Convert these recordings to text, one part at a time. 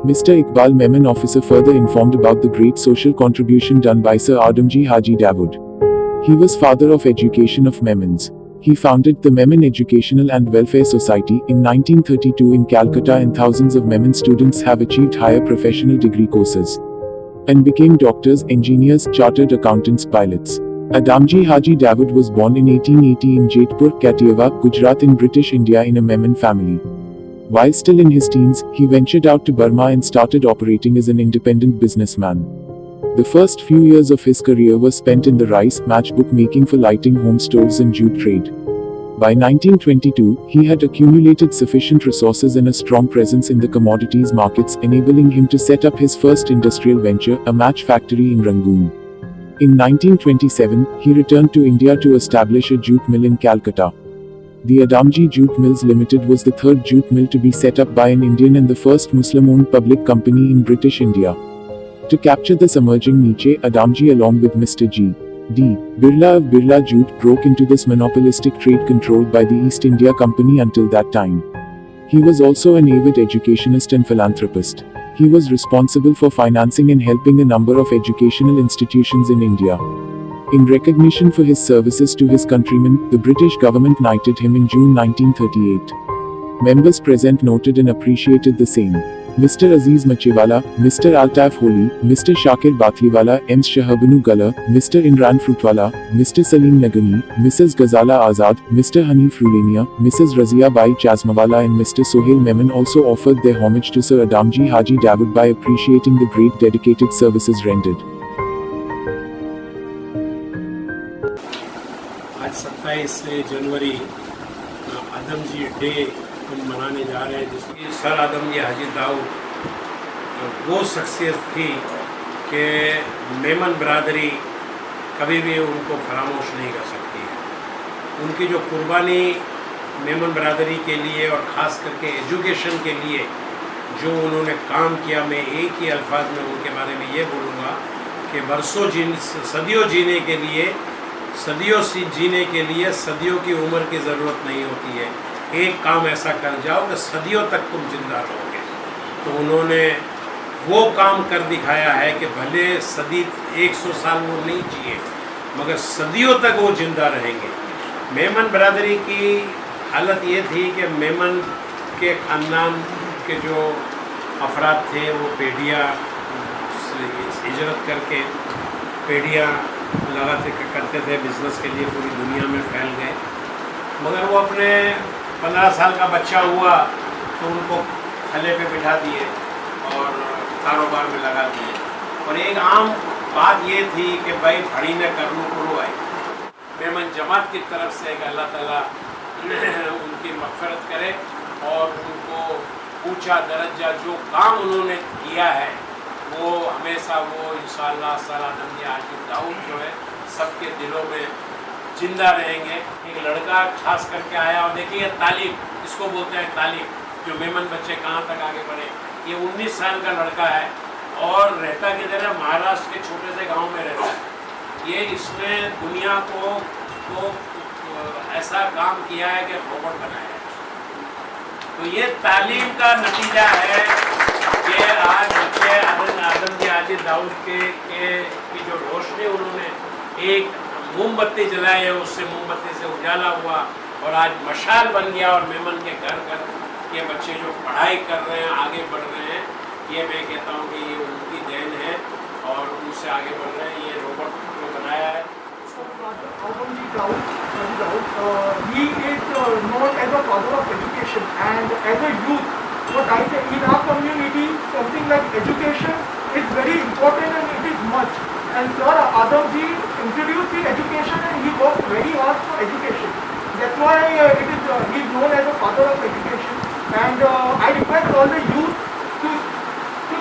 Mr. Iqbal Memon officer further informed about the great social contribution done by Sir Adamji Haji Dawood. He was father of education of Memons. He founded the Memon Educational and Welfare Society in 1932 in Calcutta, and thousands of Memon students have achieved higher professional degree courses and became doctors, engineers, chartered accountants, pilots. Adamji Haji Dawood was born in 1880 in Jodhpur, Kathiawar, Gujarat in British India in a Memon family. While still in his teens, he ventured out to Burma and started operating as an independent businessman. The first few years of his career were spent in the rice, matchbook making for lighting home stoves and jute trade. By 1922, he had accumulated sufficient resources and a strong presence in the commodities markets, enabling him to set up his first industrial venture, a match factory in Rangoon. In 1927, he returned to India to establish a jute mill in Calcutta. The Adamji Jute Mills Limited was the third jute mill to be set up by an Indian and the first Muslim-owned public company in British India. To capture this emerging niche, Adamji along with Mr. G. D. Birla of Birla Jute broke into this monopolistic trade controlled by the East India Company until that time. He was also an avid educationist and philanthropist. He was responsible for financing and helping a number of educational institutions in India. In recognition for his services to his countrymen, the British government knighted him in June 1938. Members present noted and appreciated the same. Mr. Aziz Machewala, Mr. Altaf Holi, Mr. Shakir Bathliwala, M. Shahabanu Gala, Mr. Imran Fruitwala, Mr. Salim Nagani, Mrs. Ghazala Azad, Mr. Hanif Rulania, Mrs. Razia Bai Chazmawala and Mr. Sohail Memon also offered their homage to Sir Adamji Haji Dawood by appreciating the great dedicated services rendered. आज 27 जनवरी आदमजी day हम मनाने जा रहे हैं, जिसकी sir Adamjee Haji Dawood वो शख्सियत थी कि मेमन बरादरी कभी भी उनको फरामोश नहीं कर सकती है। उनकी जो कुर्बानी मेमन बरादरी के लिए और ख़ास करके एजुकेशन के लिए जो उन्होंने काम किया, मैं एक ही अल्फाज में उनके बारे में ये बोलूँगा कि बरसों सदियों जीने के लिए सदियों की उम्र की ज़रूरत नहीं होती है। एक काम ऐसा कर जाओ कि सदियों तक तुम जिंदा रहोगे। तो उन्होंने वो काम कर दिखाया है कि भले सदी 100 साल वो नहीं जिए, मगर सदियों तक वो जिंदा रहेंगे। मेमन बरादरी की हालत ये थी कि मेमन के ख़ानदान के जो अफराद थे वो पेढ़िया हिजरत करके पेढ़िया लगाते करते थे बिज़नेस के लिए, पूरी दुनिया में फैल गए। मगर वो अपने 15 साल का बच्चा हुआ तो उनको थले पे बिठा दिए और कारोबार में लगा दिए। और एक आम बात ये थी कि भाई भड़ी ने करनू करो आई। मेमन जमात की तरफ से कि अल्लाह ताला उनकी मग़फ़िरत करे और उनको ऊंचा दर्जा जो काम उन्होंने किया है वो हमेशा वो इंशाअल्लाह सर आदमजी हाजी दाऊद जो है सबके दिलों में जिंदा रहेंगे। एक लड़का खास करके आया और देखिए तालीम, इसको बोलते हैं तालीम, जो मेमन बच्चे कहाँ तक आगे बढ़े। ये 19 साल का लड़का है और रहता किधर है, महाराष्ट्र के छोटे से गांव में रहता है। ये इसने दुनिया को तो ऐसा काम किया है कि रोबोट बनाया है। तो ये तालीम का नतीजा है कि आज बच्चे आदमजी हाजी दाऊद की जो रोशनी उन्होंने एक मोमबत्ती जलाई है, उससे मोमबत्ती से उजाला हुआ और आज मशाल बन गया। और मेमन के घर घर ये बच्चे जो पढ़ाई कर रहे हैं, आगे बढ़ रहे हैं, ये मैं कहता हूँ कि ये उनकी देन है और उनसे आगे बढ़ रहे हैं। ये रोबोट जो बनाया है Adamji Dawood, he is known as a father of education, and as a youth, what I say, in our community, something like education is very important and it is much. And Sir Adamji introduced the education and he worked very hard for education. That's why he is known as a father of education. And I request all the youth to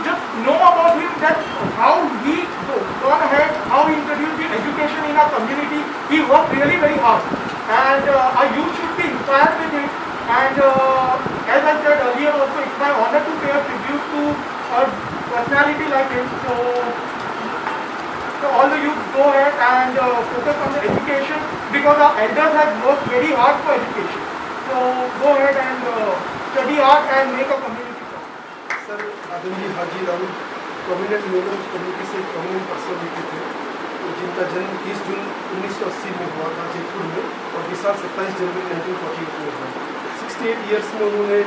just know about him, that how he gone ahead, how he introduced the education in our community. He worked really very hard, and our youth should be inspired with him. And as I said earlier also, it's my honor to pay a tribute to a personality like him. So all the youth go ahead and focus on the education, because our elders have worked very hard for education. So go ahead and study hard and make a community strong. Sir Adamjee Haji Dawood prominent Memon community से prominent personality थे, तो जिनका जन्म 30 जून 1980 में हुआ था जयपुर में, और विशाल 27 जनवरी 1948 में हुआ। 68 ईयर्स में उन्होंने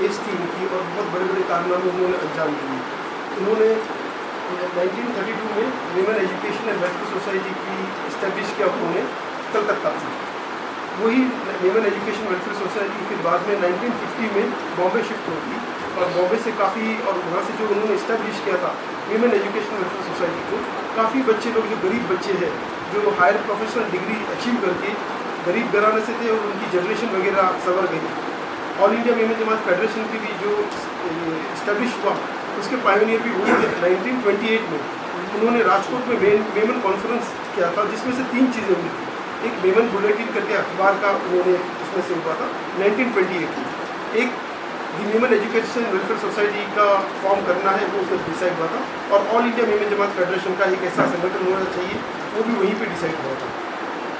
एज थी इनकी, और बहुत बड़े बड़े कारनामे उन्होंने अंजाम दिए। उन्होंने 1932 में Memon education and welfare society की इस्टेब्लिश किया उन्होंने कलकत्ता से। वही मेमन एजुकेशन वेलफेयर सोसाइटी फिर बाद में 1950 में बॉम्बे शिफ्ट होगी, और बॉम्बे से काफ़ी, और वहाँ से जो उन्होंने इस्टेब्लिश किया था मेमन एजुकेशन वेलफेयर सोसाइटी को, काफ़ी बच्चे लोग जो गरीब बच्चे हैं जो हायर प्रोफेशनल डिग्री अचीव करके गरीब घराने से थे, और उनकी जनरेशन वगैरह संवर गई। ऑल इंडिया मेमन जमात फेडरेशन की भी जो इस्टेब्लिश हुआ, उसके पायोनियर भी हुए थे 1928 में। उन्होंने राजकोट में मेमन कॉन्फ्रेंस किया था, जिसमें से 3 चीज़ें हुई थी। एक मेमन बुलेटिन करके अखबार का उन्होंने उसमें से हुआ था 1928 में। एक मेमन एजुकेशन वेलफेयर सोसाइटी का फॉर्म करना है, वो उसमें डिसाइड हुआ था, और ऑल इंडिया मेमन जमात फेडरेशन का एक ऐसा संगठन होना चाहिए, वो भी वहीं पे डिसाइड हुआ था।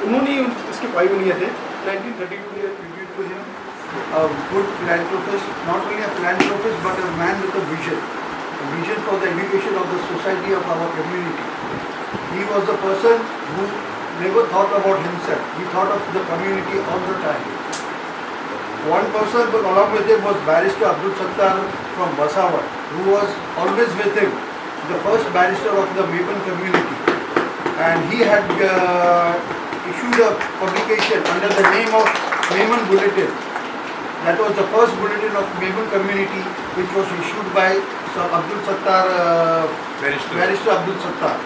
उन्होंने ही उसके पायोनियर थे। 1932 में tribute to him, a good philanthropist, not only a philanthropist but a man with a vision for the education of the society of our community. He was the person who never thought about himself, he thought of the community all the time. One person but along with him was Barrister Abdul Sattar from Basawar, who was always with him, the first barrister of the Meban community, and he had issued a publication under the name of Meban Bulletin. That was the first bulletin of Meban community, which was issued by Sir Abdul Sattar, Barrister Abdul Sattar.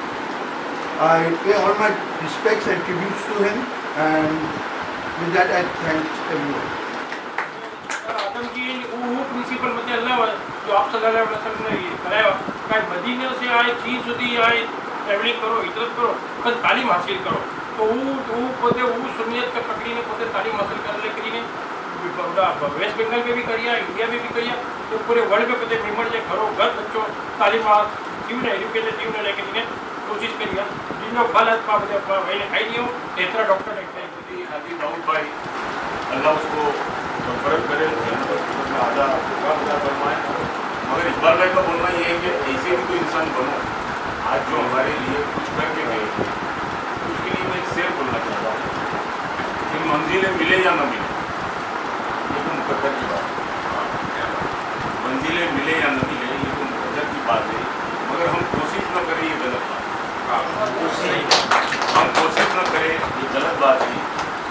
I pay all my respects and tributes to him, and with that I thank everyone. आदमजी वो principal मध्ये अल्लाह जो आप सल्लल्लाहु अलैहि वसल्लम ने कराया काय मदीने से आए चीन સુધી आए ट्रेवलिंग करो हिजरत करो पण तालीम हासिल करो तो वो પોતે वो सुन्नियत का पकड़ीने પોતે तालीम हासिल करले કરીને वेस्ट बंगाल में भी करिया इंडिया में भी करिया तो पूरे वर्ल्ड में પોતે મેમણ જે ઘરો ઘર બચ્ચો તાલીમ જીવને એજ્યુકેટેડ જીવને લેકે જીને कोशिश करिया जिनको फल हाथ બધે ભાઈને ખાઈ लियो એતરા ડોક્ટર ને हाजी दाऊद भाई अल्लाह उसको फर्क करे, आधा फरमाए। मगर इकबाल भाई का बोलना ये है कि ऐसे भी तो इंसान बनो आज जो हमारे लिए कुछ करके गए, उसके लिए मैं एक शेर बोलना चाहता हूँ कि मंजिलें मिले या न मिले, ये तो मुकद्दर की बात है। मंजिलें मिले या न मिले ये तो मुकद्दर की बात है, मगर हम कोशिश न करें ये गलत बात है। हम कोशिश न करें ये गलत बात है।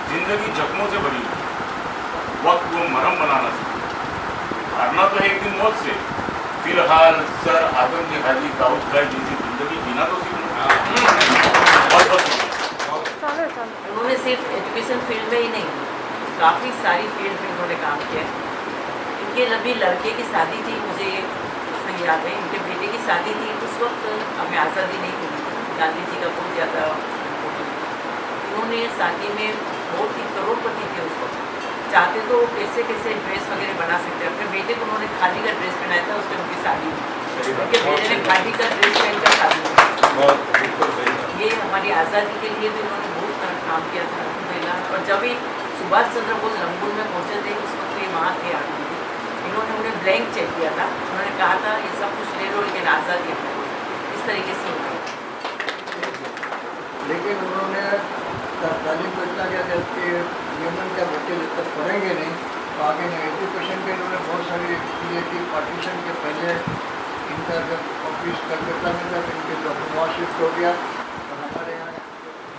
जिंदगी जख्मों से भरी, वक्त को मरहम बनाना चाहिए, हारना तो है एक दिन मौत से। फिलहाल सर आदमजी हाजी दाऊद भाई जैसी जिंदगी जीना तो सीखना। उन्होंने सिर्फ एजुकेशन फील्ड में ही नहीं, काफ़ी सारी फील्ड में उन्होंने काम किया। इनके अभी लड़के की शादी थी, मुझे सही याद है, इनके बेटे की शादी थी। उस वक्त हमें आज़ादी नहीं मिली, गांधी जी का बहुत ज़्यादा। उन्होंने शादी में बहुत ही करोड़पति थे उस वक्त, चाहते तो कैसे कैसे ड्रेस वगैरह बना सकते। अपने बेटे को उन्होंने खादी का ड्रेस पहनाया था, उसमें उनकी शादी हुई, उनके बेटे ने खादी का ड्रेस पहनकर शादी हुई। ये हमारी आज़ादी के लिए भी उन्होंने बहुत काम किया था अल्हम्दुलिल्लाह। और जब भी सुभाष चंद्र बोस रंगून में पहुँचे थे, उस वक्त ये वहाँ थे आदमी, इन्होंने उन्हें ब्लैंक चेक किया था। उन्होंने कहा था ये सब कुछ ले लो लेकिन आज़ादी है, इस तरीके से होता। लेकिन उन्होंने तालीम को इतना किया कि मेमन के बच्चे जब तक पढ़ेंगे नहीं तो आगे नहीं। एजुकेशन के इन्होंने बहुत सारी किए कि पार्टीशन के पहले इनका जब ऑफिस कलकत्ता में था, इनके वहाँ शिफ्ट हो गया। और हमारे यहाँ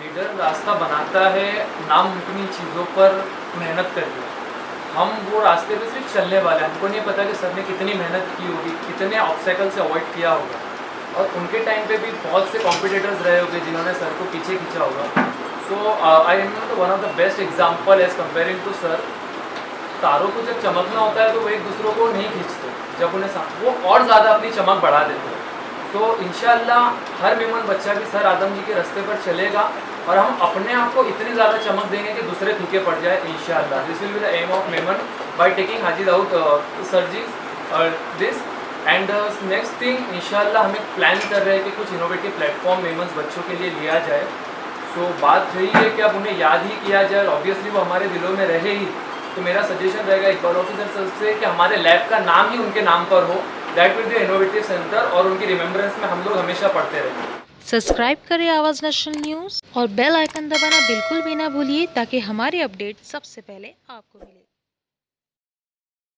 लीडर रास्ता बनाता है नामुमकिन चीज़ों पर मेहनत करके, हम वो रास्ते पे सिर्फ चलने वाले हैं। हमको नहीं पता कि सर ने कितनी मेहनत की होगी, कितने ऑब्स्टेकल से अवॉइड किया होगा, और उनके टाइम पे भी बहुत से कॉम्पिटिटर्स रहे होंगे जिन्होंने सर को पीछे खींचा होगा। So I remember one of the best example as comparing to sir, तारों को जब चमकना होता है तो वो एक दूसरों को नहीं खींचते, जब उन्हें वो और ज़्यादा अपनी चमक बढ़ा देते हैं। तो इंशाल्लाह हर मेमन बच्चा भी सर आदम जी के रास्ते पर चलेगा, और हम अपने आप को इतनी ज़्यादा चमक देंगे कि दूसरे फीके पड़ जाए इंशाल्लाह। This will be the aim of Memon by taking Haji Dawood sir ji this. And next thing इंशाल्लाह हम एक प्लान कर रहे हैं कि कुछ इनोवेटिव प्लेटफॉर्म मेमन्स बच्चों के लिए लिया जाए। सो बात यही है कि अब उन्हें याद ही किया जाए, ऑब्वियसली वो हमारे दिलों में रहे ही। तो मेरा सजेशन रहेगा इकबाल ऑफिसर सर से कि हमारे लैब का नाम ही उनके नाम पर हो, that will be innovative centre और उनकी रिमेम्बरेंस में हम लोग हमेशा पढ़ते रहेंगे। सब्सक्राइब करें आवाज़ नेशनल न्यूज़ और बेल आइकन दबाना बिल्कुल भी ना भूलिए ताकि हमारे अपडेट सबसे पहले आपको मिले।